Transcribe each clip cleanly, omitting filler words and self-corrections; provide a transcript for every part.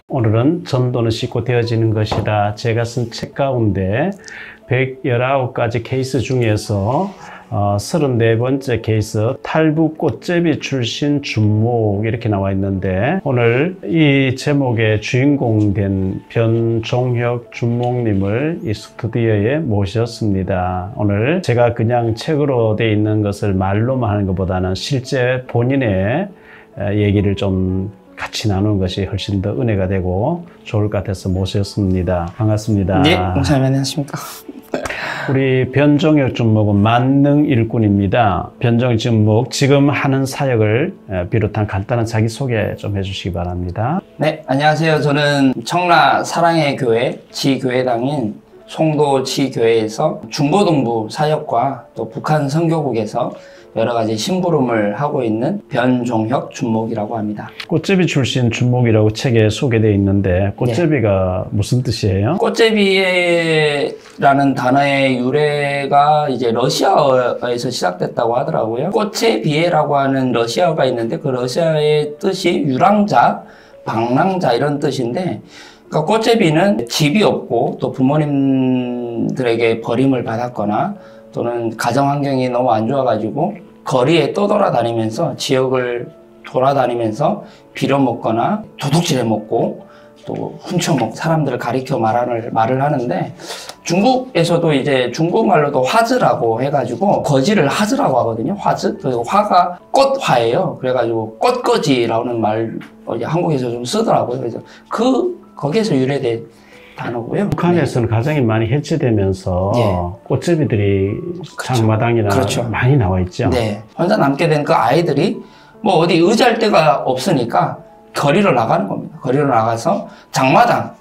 오늘은 전도는 쉽고 되어지는 것이다. 제가 쓴 책 가운데 119가지 케이스 중에서 34번째 케이스 탈북 꽃제비 출신 준목 이렇게 나와 있는데, 오늘 이 제목의 주인공 된 변종혁 준목님을 이 스튜디오에 모셨습니다. 오늘 제가 그냥 책으로 돼 있는 것을 말로만 하는 것보다는 실제 본인의 얘기를 좀 같이 나누는 것이 훨씬 더 은혜가 되고 좋을 것 같아서 모셨습니다. 반갑습니다. 네, 목사님 안녕하십니까. 우리 변종혁 준목은 만능 일꾼입니다. 변종혁 준목 지금 하는 사역을 비롯한 간단한 자기소개 좀 해주시기 바랍니다. 네, 안녕하세요. 저는 청라 사랑의 교회 지교회당인 송도 지교회에서 중고등부 사역과 또 북한 선교국에서 여러 가지 심부름을 하고 있는 변종혁 준목이라고 합니다. 꽃제비 출신 준목이라고 책에 소개되어 있는데, 꽃제비가 네. 무슨 뜻이에요? 꽃제비라는 단어의 유래가 이제 러시아어에서 시작됐다고 하더라고요. 꽃의 비애라고 하는 러시아어가 있는데, 그 러시아의 뜻이 유랑자, 방랑자 이런 뜻인데, 그러니까 꽃제비는 집이 없고 또 부모님들에게 버림을 받았거나 또는 가정 환경이 너무 안 좋아가지고 거리에 떠돌아다니면서 지역을 돌아다니면서 빌어먹거나 도둑질해 먹고 또 훔쳐먹고 사람들을 가리켜 말을 하는데, 중국에서도 이제 중국말로도 화즈라고 해가지고 거지를 하즈라고 하거든요. 화즈. 그리고 화가 꽃화예요. 그래가지고 꽃거지라는 말 한국에서 좀 쓰더라고요. 그래서 거기에서 유래된 단어고요. 북한에서는 네. 가정이 많이 해체되면서 네. 꽃제비들이 그렇죠. 장마당이나 그렇죠. 많이 나와 있죠. 네. 혼자 남게 된 그 아이들이 뭐 어디 의지할 데가 없으니까 거리로 나가는 겁니다. 거리로 나가서 장마당,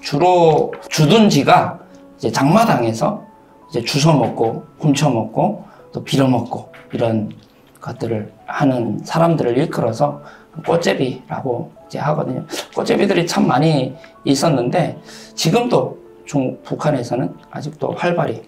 주로 주둔지가 이제 장마당에서 이제 주워 먹고 훔쳐 먹고 또 빌어먹고 이런 것들을 하는 사람들을 일컬어서 꽃제비라고 이제 하거든요. 꽃제비들이 참 많이 있었는데 지금도 북한에서는 아직도 활발히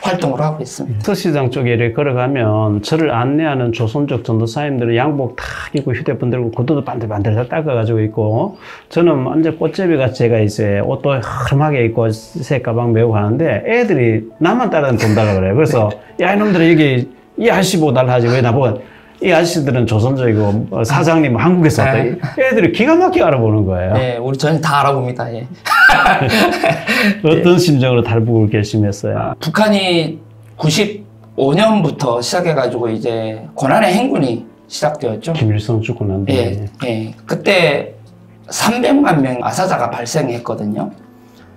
활동을 하고 있습니다. 서시장 쪽에 이렇게 걸어가면 저를 안내하는 조선족 전도사님들은 양복 탁 입고 휴대폰 들고 구두도 반들반들 다 닦아가지고 있고, 저는 완전 꽃제비가 제가 이제 옷도 흐름하게 입고 새 가방 메고 가는데 애들이 나만 따라다니면 돈 달라 그래요. 그래서 야 이놈들은 여기 이 아저씨 보고 달라 하지 왜 나보고, 이 아저씨들은 조선족이고 사장님은 한국에서 왔다. 애들이 기가 막히게 알아보는 거예요. 네, 우리 전혀 다 알아봅니다. 예. 어떤 네. 심정으로 탈북을 결심했어요? 북한이 95년부터 시작해가지고 이제 고난의 행군이 시작되었죠. 김일성 죽고 난 뒤에. 예, 예. 그때 300만 명 아사자가 발생했거든요.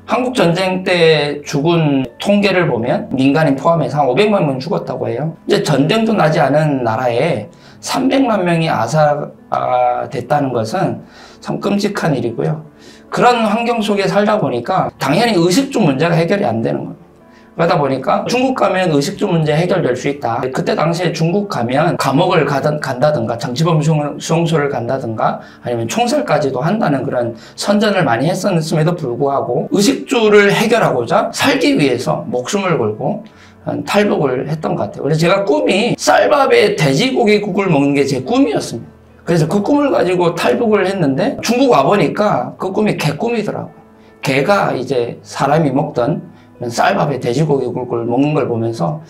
한국 전쟁 때 죽은 통계를 보면 민간인 포함해서 한 500만 명 죽었다고 해요. 이제 전쟁도 나지 않은 나라에 300만 명이 아사가 됐다는 것은 참 끔찍한 일이고요. 그런 환경 속에 살다 보니까 당연히 의식주 문제가 해결이 안 되는 겁니다. 그러다 보니까 중국 가면 의식주 문제 해결될 수 있다. 그때 당시에 중국 가면 감옥을 간다든가 장치범 수용소를 간다든가 아니면 총살까지도 한다는 그런 선전을 많이 했었음에도 불구하고 의식주를 해결하고자 살기 위해서 목숨을 걸고 탈북을 했던 것 같아요. 그래서 제가 꿈이 쌀밥에 돼지고기국을 먹는 게 제 꿈이었습니다. 그래서 그 꿈을 가지고 탈북을 했는데 중국 와보니까 그 꿈이 개꿈이더라고요. 개가 이제 사람이 먹던 쌀밥에 돼지고기국을 먹는 걸 보면서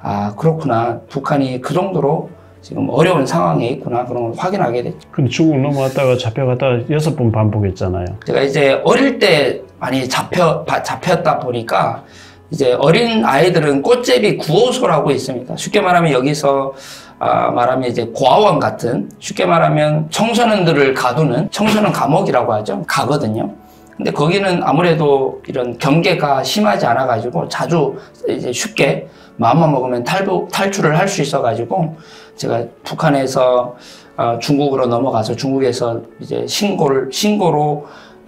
아 그렇구나, 북한이 그 정도로 지금 어려운 상황에 있구나, 그런 걸 확인하게 됐죠. 근데 중국 넘어갔다가 잡혀갔다가 6번 반복했잖아요. 제가 이제 어릴 때 많이 잡혔다 보니까 이제 어린 아이들은 꽃제비 구호소라고 있습니다. 쉽게 말하면 여기서 말하면 이제 고아원 같은, 쉽게 말하면 청소년들을 가두는 청소년 감옥이라고 하죠. 가거든요. 근데 거기는 아무래도 이런 경계가 심하지 않아가지고 자주 이제 쉽게 마음만 먹으면 탈출을 할 수 있어가지고 제가 북한에서 중국으로 넘어가서 중국에서 이제 신고로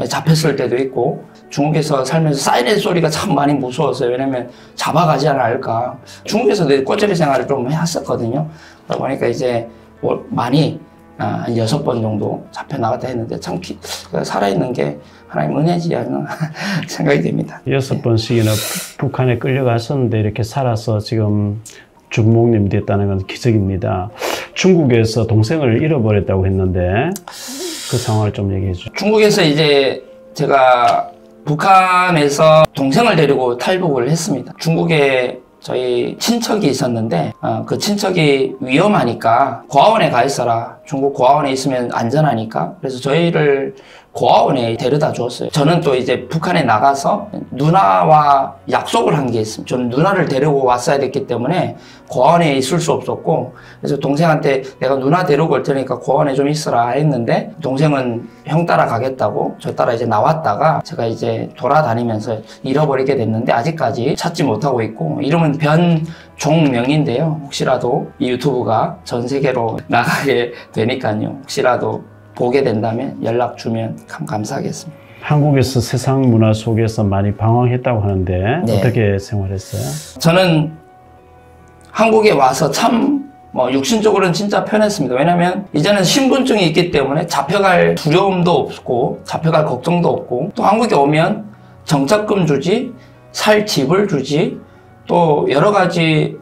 잡혔을 때도 있고, 중국에서 살면서 사이렌 소리가 참 많이 무서웠어요. 왜냐면 잡아가지 않을까. 중국에서 내 꽃제비 생활을 좀 했었거든요. 그러다 보니까 이제 많이 한 6번 정도 잡혀 나갔다 했는데 참 살아있는 게 하나님 은혜지 않나 생각이 됩니다. 6번씩이나 북한에 끌려갔었는데 이렇게 살아서 지금 준목님 됐다는 건 기적입니다. 중국에서 동생을 잃어버렸다고 했는데 그 상황을 좀 얘기해 주죠. 중국에서 이제 제가 북한에서 동생을 데리고 탈북을 했습니다. 중국에 저희 친척이 있었는데 그 친척이 위험하니까 고아원에 가 있어라. 중국 고아원에 있으면 안전하니까. 그래서 저희를 고아원에 데려다 주었어요. 저는 또 이제 북한에 나가서 누나와 약속을 한 게 있습니다. 저는 누나를 데리고 왔어야 됐기 때문에 고아원에 있을 수 없었고, 그래서 동생한테 내가 누나 데리고 올 테니까 고아원에 좀 있어라 했는데, 동생은 형 따라 가겠다고 저 따라 이제 나왔다가 제가 이제 돌아다니면서 잃어버리게 됐는데 아직까지 찾지 못하고 있고, 이름은 변종명인데요. 혹시라도 이 유튜브가 전 세계로 나가게 되니까요. 혹시라도 보게 된다면 연락 주면 참 감사하겠습니다. 한국에서 세상 문화 속에서 많이 방황했다고 하는데 네. 어떻게 생활했어요? 저는 한국에 와서 참 육신적으로는 진짜 편했습니다. 왜냐면 이제는 신분증이 있기 때문에 잡혀갈 두려움도 없고 잡혀갈 걱정도 없고, 또 한국에 오면 정착금 주지, 살 집을 주지, 또 여러 가지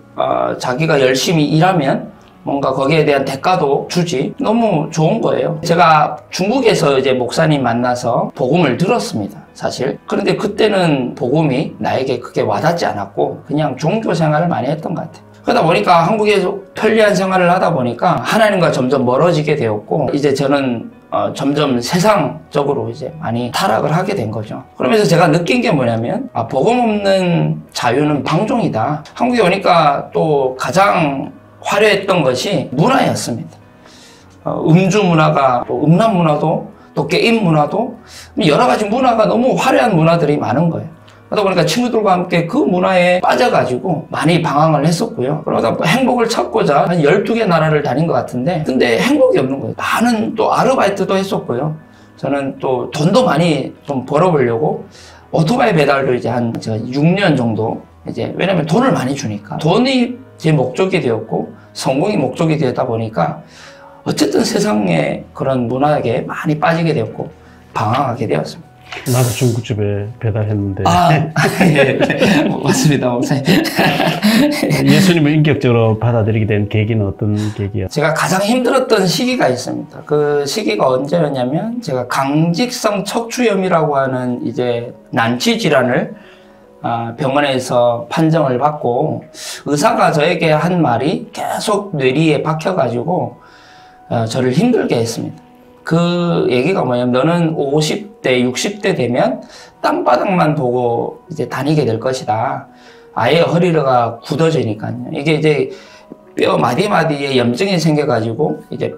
자기가 열심히 일하면 뭔가 거기에 대한 대가도 주지. 너무 좋은 거예요. 제가 중국에서 이제 목사님 만나서 복음을 들었습니다, 사실. 그런데 그때는 복음이 나에게 그게 와닿지 않았고 그냥 종교 생활을 많이 했던 것 같아요. 그러다 보니까 한국에서 편리한 생활을 하다 보니까 하나님과 점점 멀어지게 되었고, 이제 저는 점점 세상적으로 이제 많이 타락을 하게 된 거죠. 그러면서 제가 느낀 게 뭐냐면, 복음 없는 자유는 방종이다. 한국에 오니까 또 가장 화려했던 것이 문화였습니다. 음주 문화가, 또 음란 문화도, 또 게임 문화도, 여러 가지 문화가 너무 화려한 문화들이 많은 거예요. 그러다 보니까 친구들과 함께 그 문화에 빠져가지고 많이 방황을 했었고요. 그러다 행복을 찾고자 한 12개 나라를 다닌 것 같은데, 근데 행복이 없는 거예요. 많은 또 아르바이트도 했었고요. 저는 또 돈도 많이 좀 벌어보려고 오토바이 배달도 이제 한 제가 6년 정도, 이제 왜냐면 돈을 많이 주니까 돈이 제 목적이 되었고 성공이 목적이 되었다 보니까 어쨌든 세상의 그런 문화에 많이 빠지게 되었고 방황하게 되었습니다. 나도 중국집에 배달했는데. 예, 맞습니다, 목사님. 예수님을 인격적으로 받아들이게 된 계기는 어떤 계기야? 제가 가장 힘들었던 시기가 있습니다. 그 시기가 언제였냐면, 제가 강직성 척추염이라고 하는 이제 난치 질환을 병원에서 판정을 받고, 의사가 저에게 한 말이 계속 뇌리에 박혀가지고 저를 힘들게 했습니다. 그 얘기가 뭐냐면, 너는 50대, 60대 되면 땅바닥만 보고 이제 다니게 될 것이다. 아예 허리가 굳어지니까요. 이게 이제 뼈 마디마디에 염증이 생겨가지고 이제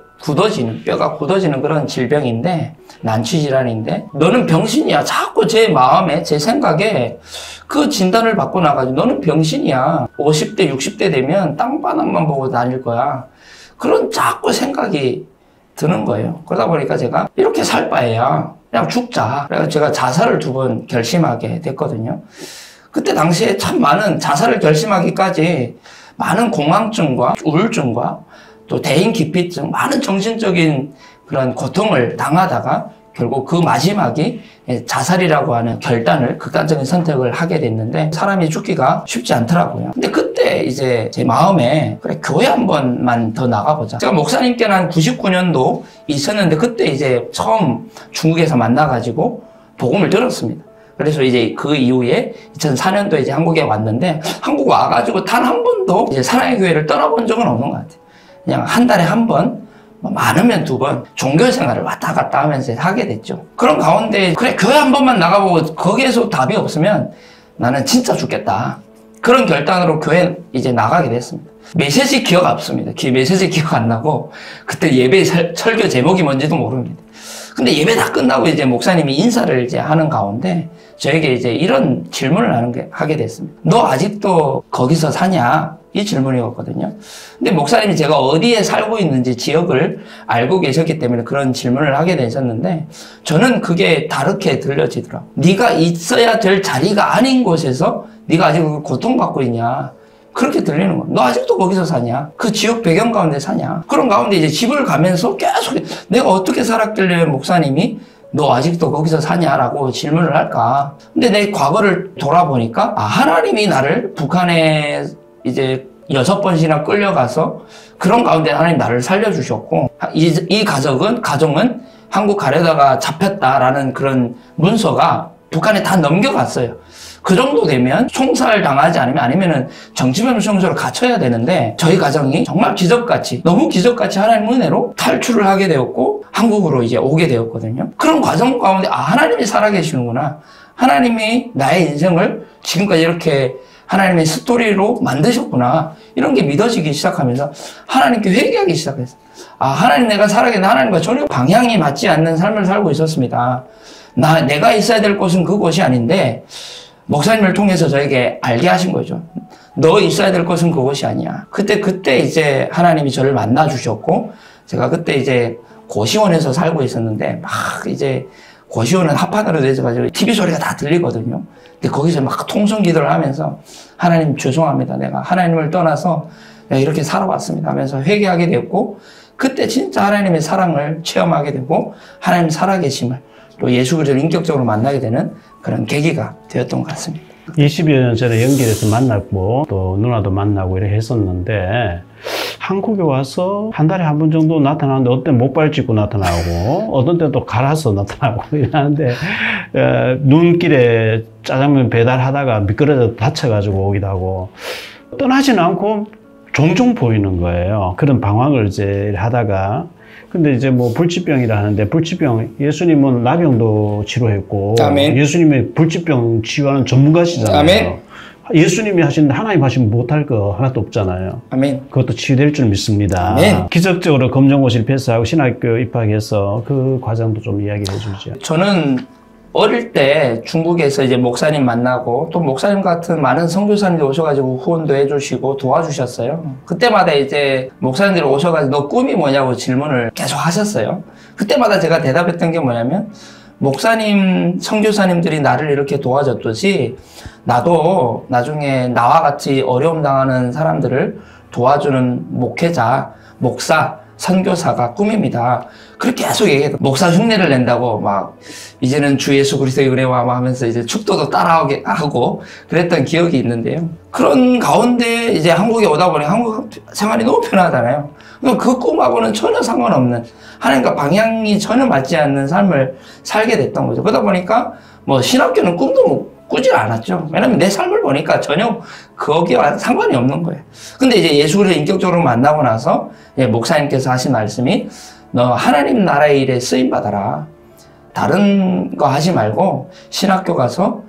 뼈가 굳어지는 그런 질병인데, 난치 질환인데, 너는 병신이야. 자꾸 제 마음에, 제 생각에 그 진단을 받고 나가지고 너는 병신이야. 50대, 60대 되면 땅바닥만 보고 다닐 거야. 그런 자꾸 생각이 드는 거예요. 그러다 보니까 제가 이렇게 살 바에야 그냥 죽자. 그래서 제가 자살을 2번 결심하게 됐거든요. 그때 당시에 참 많은 자살을 결심하기까지 많은 공황증과 우울증과 또 대인기피증, 많은 정신적인 그런 고통을 당하다가 결국 그 마지막이 자살이라고 하는 극단적인 선택을 하게 됐는데, 사람이 죽기가 쉽지 않더라고요. 근데 그때 이제 제 마음에, 그래, 교회 한 번만 더 나가보자. 제가 목사님께는 한 99년도 있었는데, 그때 이제 처음 중국에서 만나가지고 복음을 들었습니다. 그래서 이제 그 이후에 2004년도에 이제 한국에 왔는데, 한국 와가지고 단 한 번도 이제 사랑의 교회를 떠나본 적은 없는 것 같아요. 그냥 한 달에 한 번, 많으면 2번 종교 생활을 왔다 갔다 하면서 하게 됐죠. 그런 가운데 그래, 교회 한 번만 나가보고 거기에서 답이 없으면 나는 진짜 죽겠다. 그런 결단으로 교회 이제 나가게 됐습니다. 메시지 기억 없습니다. 메시지 기억 안 나고 그때 예배 설교 제목이 뭔지도 모릅니다. 근데 예배 다 끝나고 이제 목사님이 인사를 이제 하는 가운데 저에게 이제 이런 질문을 하게 됐습니다. 너 아직도 거기서 사냐? 이 질문이었거든요. 근데 목사님이 제가 어디에 살고 있는지 지역을 알고 계셨기 때문에 그런 질문을 하게 되셨는데, 저는 그게 다르게 들려지더라고요. 네가 있어야 될 자리가 아닌 곳에서 네가 아직 고통받고 있냐, 그렇게 들리는 거야. 너 아직도 거기서 사냐? 그 지역 배경 가운데 사냐? 그런 가운데 이제 집을 가면서 계속 내가 어떻게 살았길래 목사님이 너 아직도 거기서 사냐라고 질문을 할까? 근데 내 과거를 돌아보니까, 하나님이 나를 북한에 이제 6번씩이나 끌려가서 그런 가운데 하나님 나를 살려주셨고, 이 가정은 한국 가려다가 잡혔다라는 그런 문서가 북한에 다 넘겨갔어요. 그 정도 되면 총살 당하지 않으면 아니면은 정치범죄로 갇혀야 되는데 저희 가정이 정말 기적같이 너무 기적같이 하나님 은혜로 탈출을 하게 되었고 한국으로 이제 오게 되었거든요. 그런 과정 가운데 하나님이 살아계시는구나. 하나님이 나의 인생을 지금까지 이렇게 하나님의 스토리로 만드셨구나. 이런 게 믿어지기 시작하면서 하나님께 회개하기 시작했어요. 하나님 내가 살아계는 하나님과 전혀 방향이 맞지 않는 삶을 살고 있었습니다. 내가 있어야 될 곳은 그곳이 아닌데 목사님을 통해서 저에게 알게 하신 거죠. 너 있어야 될 곳은 그곳이 아니야. 그때 이제 하나님이 저를 만나 주셨고, 제가 그때 이제 고시원에서 살고 있었는데, 막 이제 고시원은 합판으로 돼서가지고 TV 소리가 다 들리거든요. 근데 거기서 막 통성 기도를 하면서, 하나님 죄송합니다. 내가 하나님을 떠나서 내가 이렇게 살아왔습니다 하면서 회개하게 됐고, 그때 진짜 하나님의 사랑을 체험하게 되고, 하나님 살아계심을 또 예수 그리스도를 인격적으로 만나게 되는 그런 계기가 되었던 것 같습니다. 20여 년 전에 연결해서 만났고 또 누나도 만나고 이렇게 했었는데 한국에 와서 한 달에 한 번 정도 나타나는데 어떤 목발 짚고 나타나고 어떤 때는 또 갈아서 나타나고 이러는데 눈길에 짜장면 배달하다가 미끄러져 다쳐가지고 오기도 하고 떠나지는 않고 종종 보이는 거예요. 그런 방황을 이제 하다가 근데 이제 뭐 불치병이라 하는데 불치병 예수님은 나병도 치료했고 아멘. 예수님이 불치병 치유하는 전문가시잖아요. 아멘. 예수님이 하시는데 하나님 하시면 못할 거 하나도 없잖아요. 아멘. 그것도 치유될 줄 믿습니다. 아멘. 기적적으로 검정고시를 패스하고 신학교 입학해서 그 과정도 좀 이야기를 해주죠. 저는 어릴 때 중국에서 이제 목사님 만나고 또 목사님 같은 많은 선교사님들 오셔가지고 후원도 해주시고 도와주셨어요. 그때마다 이제 목사님들이 오셔가지고 너 꿈이 뭐냐고 질문을 계속 하셨어요. 그때마다 제가 대답했던 게 뭐냐면 목사님, 선교사님들이 나를 이렇게 도와줬듯이 나도 나중에 나와 같이 어려움 당하는 사람들을 도와주는 목회자, 목사, 선교사가 꿈입니다. 그렇게 계속 얘기해요. 목사 흉내를 낸다고 막 이제는 주 예수 그리스도의 은혜와 하면서 이제 축도도 따라하게 하고 그랬던 기억이 있는데요. 그런 가운데 이제 한국에 오다 보니 한국 생활이 너무 편하잖아요. 그 꿈하고는 전혀 상관없는 하나님과 방향이 전혀 맞지 않는 삶을 살게 됐던 거죠. 그러다 보니까 뭐 신학교는 꿈도 꾸질 않았죠. 왜냐면 내 삶을 보니까 전혀 거기와 상관이 없는 거예요. 근데 이제 예수 그리스도를 인격적으로 만나고 나서 목사님께서 하신 말씀이 너 하나님 나라의 일에 쓰임 받아라. 다른 거 하지 말고 신학교 가서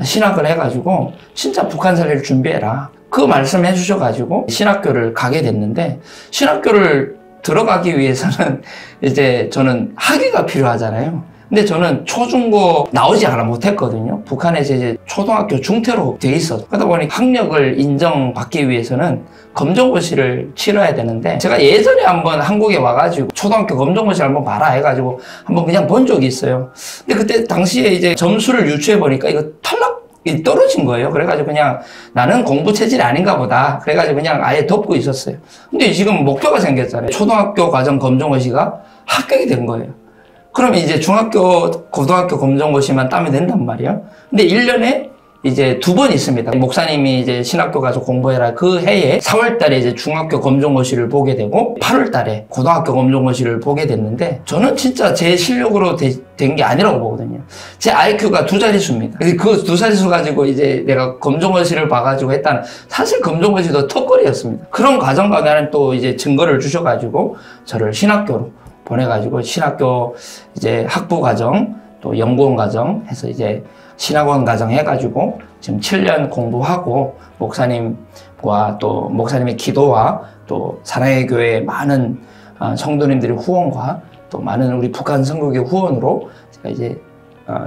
신학을 해가지고 진짜 북한 살리를 준비해라. 그 말씀 해주셔가지고 신학교를 가게 됐는데 신학교를 들어가기 위해서는 이제 저는 학위가 필요하잖아요. 근데 저는 초중고 나오지 않아 못했거든요. 북한에서 이제 초등학교 중퇴로 돼 있어서 그러다 보니 학력을 인정받기 위해서는 검정고시를 치러야 되는데 제가 예전에 한번 한국에 와가지고 초등학교 검정고시 한번 봐라 해가지고 한번 그냥 본 적이 있어요. 근데 그때 당시에 이제 점수를 유추해 보니까 이거 탈락이 떨어진 거예요. 그래가지고 그냥 나는 공부 체질이 아닌가 보다. 그래가지고 그냥 아예 덮고 있었어요. 근데 지금 목표가 생겼잖아요. 초등학교 과정 검정고시가 합격이 된 거예요. 그러면 이제 중학교, 고등학교 검정고시만 따면 된단 말이에요. 근데 1년에 이제 2번 있습니다. 목사님이 이제 신학교 가서 공부해라. 그 해에 4월 달에 이제 중학교 검정고시를 보게 되고 8월 달에 고등학교 검정고시를 보게 됐는데 저는 진짜 제 실력으로 된 게 아니라고 보거든요. 제 IQ가 2자릿수입니다. 그 2자릿수 가지고 이제 내가 검정고시를 봐가지고 했다는 사실 검정고시도 턱걸이였습니다. 그런 과정 가운데 또 이제 증거를 주셔가지고 저를 신학교로 보내가지고 신학교 이제 학부 과정 또 연구원 과정 해서 이제 신학원 과정 해가지고 지금 7년 공부하고 목사님과 또 목사님의 기도와 또 사랑의 교회 많은 성도님들의 후원과 또 많은 우리 북한 선교회 후원으로 제가 이제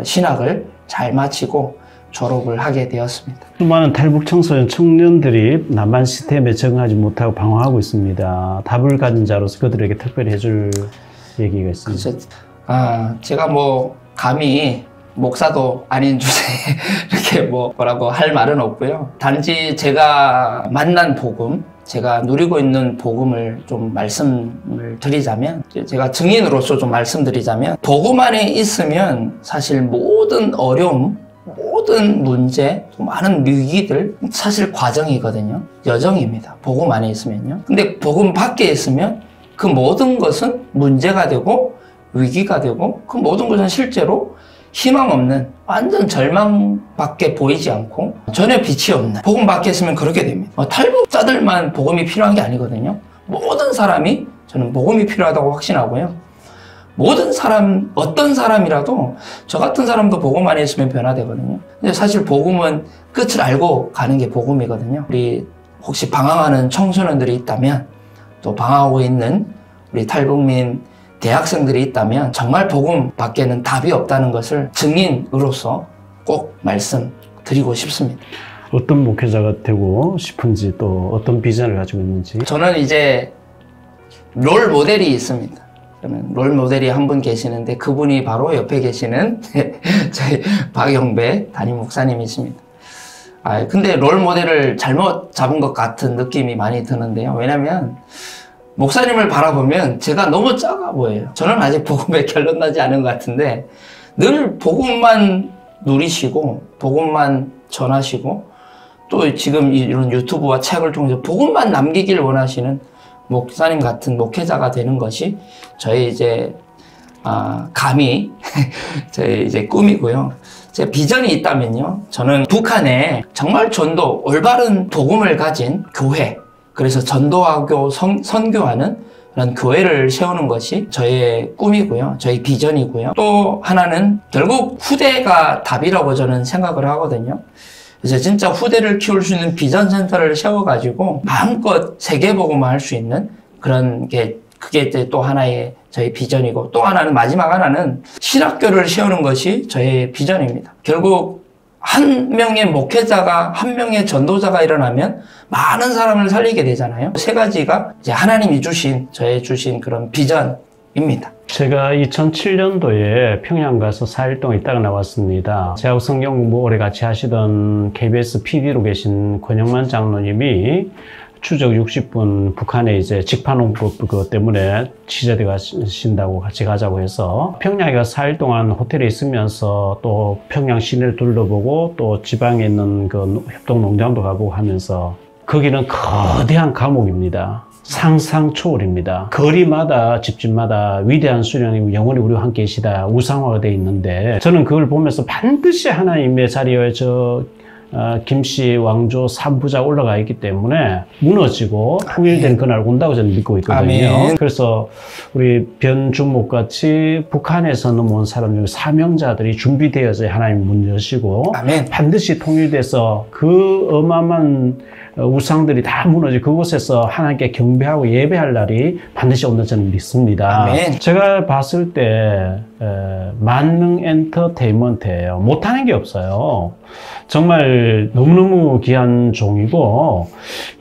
신학을 잘 마치고 졸업을 하게 되었습니다. 수많은 탈북 청소년 청년들이 남한 시스템에 적응하지 못하고 방황하고 있습니다. 답을 가진 자로서 그들에게 특별히 해줄 얘기가 있습니다. 그래서 제가 뭐 감히 목사도 아닌 주제에 이렇게 뭐라고 할 말은 없고요. 단지 제가 만난 복음, 제가 누리고 있는 복음을 좀 말씀을 드리자면, 제가 증인으로서 좀 말씀드리자면, 복음 안에 있으면 사실 모든 어려움, 모든 문제, 많은 위기들 사실 과정이거든요. 여정입니다. 복음 안에 있으면요. 근데 복음 밖에 있으면 그 모든 것은 문제가 되고 위기가 되고 그 모든 것은 실제로 희망 없는 완전 절망밖에 보이지 않고 전혀 빛이 없는 복음 밖에 있으면 그렇게 됩니다. 탈북자들만 복음이 필요한 게 아니거든요. 모든 사람이 저는 복음이 필요하다고 확신하고요. 모든 사람, 어떤 사람이라도 저 같은 사람도 복음 안에 있으면 변화되거든요. 근데 사실 복음은 끝을 알고 가는 게 복음이거든요. 우리 혹시 방황하는 청소년들이 있다면 또 방황하고 있는 우리 탈북민 대학생들이 있다면 정말 복음 밖에는 답이 없다는 것을 증인으로서 꼭 말씀드리고 싶습니다. 어떤 목회자가 되고 싶은지 또 어떤 비전을 가지고 있는지. 저는 이제 롤 모델이 있습니다. 저는 롤 모델이 한 분 계시는데 그분이 바로 옆에 계시는 저희 박영배 담임 목사님이십니다. 근데 롤 모델을 잘못 잡은 것 같은 느낌이 많이 드는데요. 왜냐면 목사님을 바라보면 제가 너무 작아 보여요. 저는 아직 복음에 결론 나지 않은 것 같은데 늘 복음만 누리시고 복음만 전하시고 또 지금 이런 유튜브와 책을 통해서 복음만 남기길 원하시는 목사님 같은 목회자가 되는 것이 저의 이제 감히 저의 이제 꿈이고요. 제 비전이 있다면요. 저는 북한에 정말 전도 올바른 복음을 가진 교회, 그래서 전도하고 선교하는 그런 교회를 세우는 것이 저의 꿈이고요. 저의 비전이고요. 또 하나는 결국 후대가 답이라고 저는 생각을 하거든요. 그래서 진짜 후대를 키울 수 있는 비전 센터를 세워가지고 마음껏 세계복음을 할 수 있는 그런 게 그게 이제 또 하나의 저희 비전이고 또 하나는 마지막 하나는 신학교를 세우는 것이 저의 비전입니다. 결국 한 명의 목회자가 한 명의 전도자가 일어나면 많은 사람을 살리게 되잖아요. 세 가지가 이제 하나님이 주신 저의 주신 그런 비전입니다. 제가 2007년도에 평양 가서 4일 동안 있다가 나왔습니다. 저하고 성경 공부 오래 같이 하시던 KBS PD로 계신 권영만 장로님이 추적 60분 북한에 이제 직판홍법 그것 때문에 취재돼 가신다고 같이 가자고 해서 평양에 가서 4일 동안 호텔에 있으면서 또 평양 시내를 둘러보고 또 지방에 있는 그 협동농장도 가보고 하면서 거기는 거대한 감옥입니다. 상상 초월입니다. 거리마다 집집마다 위대한 수령님 영원히 우리와 함께 계시다 우상화가 되어 있는데 저는 그걸 보면서 반드시 하나님의 자리에 김씨 왕조 3부자 올라가 있기 때문에 무너지고 통일된 그날 온다고 저는 믿고 있거든요. 아멘. 그래서 우리 변주목 같이 북한에서 넘어온 사람 중 사명자들이 준비되어서 하나님 문 여시고 아멘. 반드시 통일돼서 그 어마어마한 우상들이 다 무너지 그곳에서 하나님께 경배하고 예배할 날이 반드시 온다 저는 믿습니다. 아멘. 제가 봤을 때 만능 엔터테인먼트예요. 못하는 게 없어요. 정말 너무너무 귀한 종이고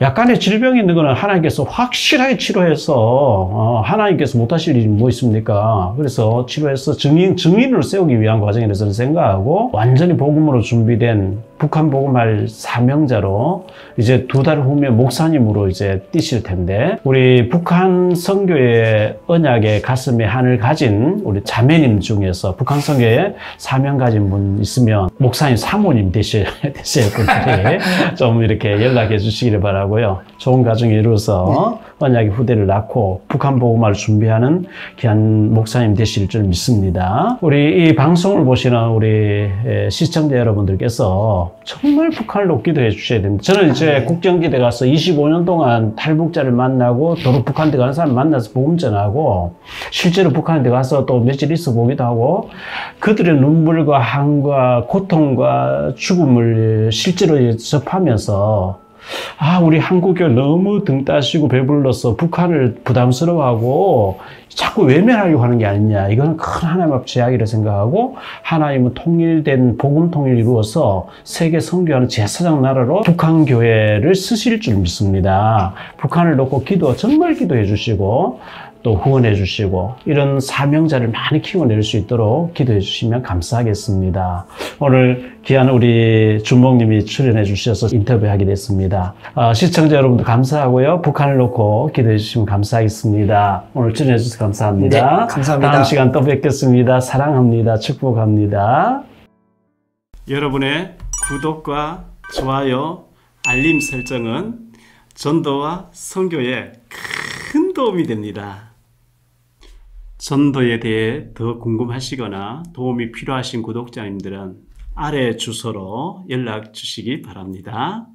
약간의 질병이 있는 거는 하나님께서 확실하게 치료해서 하나님께서 못하실 일이 뭐 있습니까? 그래서 치료해서 증인을 세우기 위한 과정이라고 저는 생각하고 완전히 복음으로 준비된 북한 복음할 사명자로 이제 2달 후면 목사님으로 이제 뛰실 텐데 우리 북한 선교의 언약의 가슴에 한을 가진 우리 자매님 중에서 북한 선교에 사명 가진 분 있으면 목사님 사모님 되실 분들이 좀 이렇게 연락해 주시기를 바라고요. 좋은 가정이 이루어서 언약의 후대를 낳고 북한 복음화를 준비하는 귀한 목사님 되실 줄 믿습니다. 우리 이 방송을 보시는 우리 시청자 여러분들께서 정말 북한을 높기도 해 주셔야 됩니다. 저는 이제 국정기대 가서 25년 동안 탈북자를 만나고 도로 북한에 가는 사람 만나서 복음 전하고 실제로 북한에 가서 또 며칠 있어 보기도 하고 그들의 눈물과 한과 고통과 죽음을 실제로 접하면서 우리 한국교회 너무 등 따시고 배불러서 북한을 부담스러워하고 자꾸 외면하려고 하는 게 아니냐. 이건 큰 하나님 앞 제약이라 생각하고 하나님은 통일된 복음 통일을 이루어서 세계 선교하는 제사장 나라로 북한 교회를 쓰실 줄 믿습니다. 북한을 놓고 정말 기도해 주시고 또 후원해 주시고 이런 사명자를 많이 키워낼 수 있도록 기도해 주시면 감사하겠습니다. 오늘 귀한 우리 준목님이 출연해 주셔서 인터뷰하게 됐습니다. 시청자 여러분도 감사하고요. 북한을 놓고 기도해 주시면 감사하겠습니다. 오늘 출연해 주셔서 감사합니다. 네, 감사합니다. 다음 시간 또 뵙겠습니다. 사랑합니다. 축복합니다. 여러분의 구독과 좋아요, 알림 설정은 전도와 선교에 큰 도움이 됩니다. 전도에 대해 더 궁금하시거나 도움이 필요하신 구독자님들은 아래 주소로 연락 주시기 바랍니다.